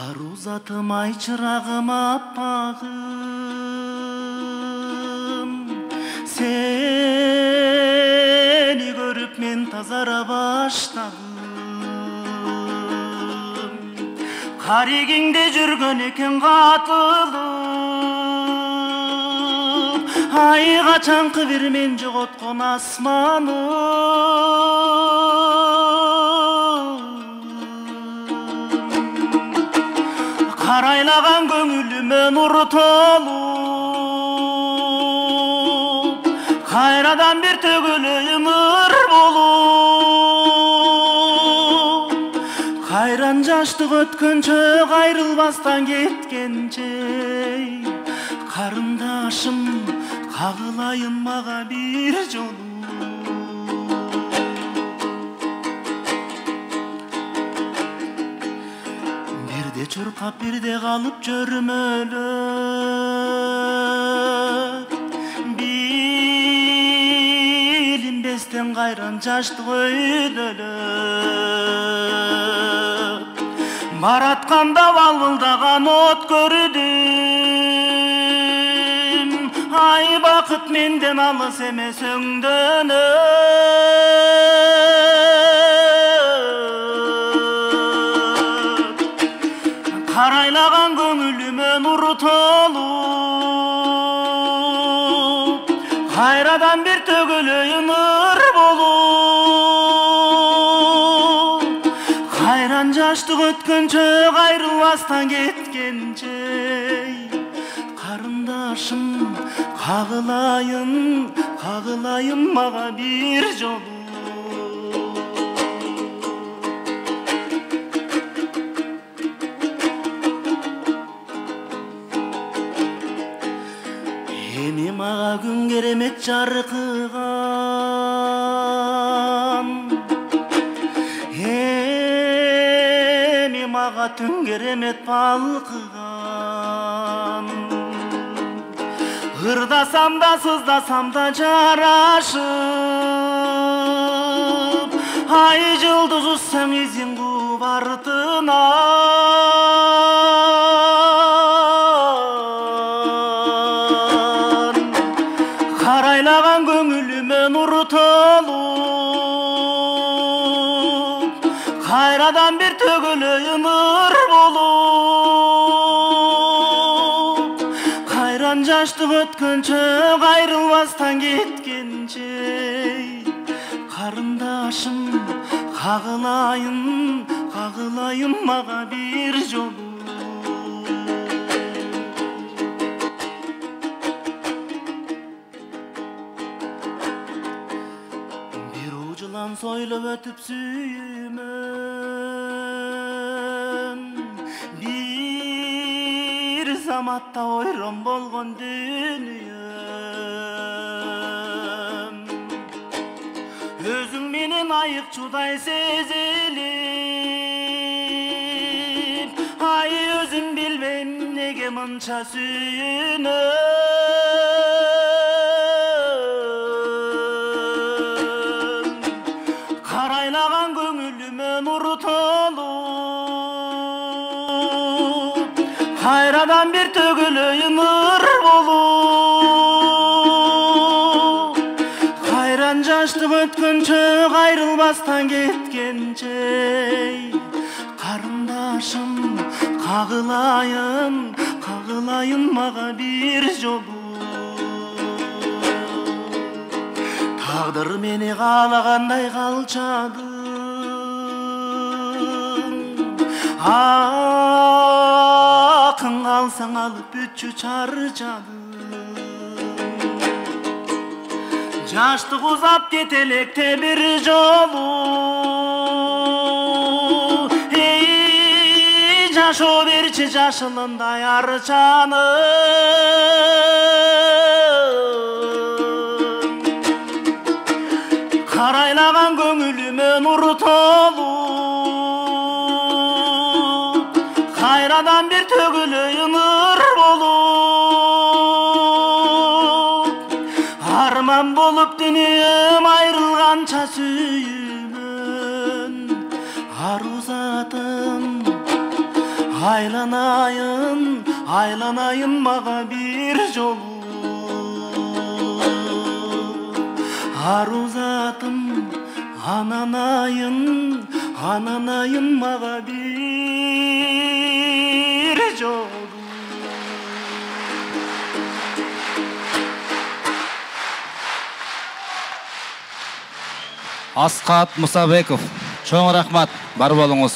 Ару затым ай чырагым аппагым, сени көрүп мен тазара баштадым. Карегиңде жүргөн экен катылып, ай качанкы бир мен жоготкон асманым. Карайлаган көңүлүмө нур толуп, кайрадан бир төгүлөйүм ыр болуп. Кайран жаштык өткөнчө кайрылбастан кеткенче, карындашым кагылайын мага бир жолу. Бирде чуркап бирде калып жөрмөлөп, билинбестен кайран жаштык өйдөлөп. Баратканда балбылдаган от көрдүм, ай бакыт менден алыс эмес өңдөнөп. Карайлаган көңүлүмө нур толуп, кайрадан бир төгүлөйүм ыр болуп. Кайран жаштык өткөнчө кайрылбастан кеткенче, карындашым кагылайын мага бир жолу. Эми мага күн керемет жаркыган, эми мага түн керемет балкыган. Ырдасам да сыздасам да жарашып, ай жылдыз узсаң изин кууп артынан. Карайлаган көңүлүмө нур толуп, кайрадан бир төгүлөйүм ыр болуп. Кайран жаштык өткөнчө кайрылбастан кеткенче, карындашым кагылайын мага бир жолу. Бир жылан сойлоп өтүп сүйүмөн, бир заматта ойрон болгон дүйнөм. Өзүң менен айыкчудай сезилип, ай өзүм билбейм неге мынча сүйүнөм. Карайлаган көңүлүмө нур толуп, кайрадан бир төгүлөйүм ыр болуп. Кайран жаштык өткөнчө кайрылбастан кеткенче, карындашым кагылайын мага бир жолу. Тагдыр мени каалагандай калчадың, акын калсаң алып бүтчү чарчадың. Жаштык узап кетелекте бир жолу, эй жашоо берчи жашылындай арчаным. Карайлаган көңүлүмө нур толуп, кайрадан бир төгүлөйүм ыр болуп. Арман болуп дүнүйөм айрылганча сүйүмөн, ару затым aylanayın mağa bir jolu. Aruzatım ananayın mağa bir jolu. Asqat Musabekov. Çoğun rahmat. Bar bolunuz.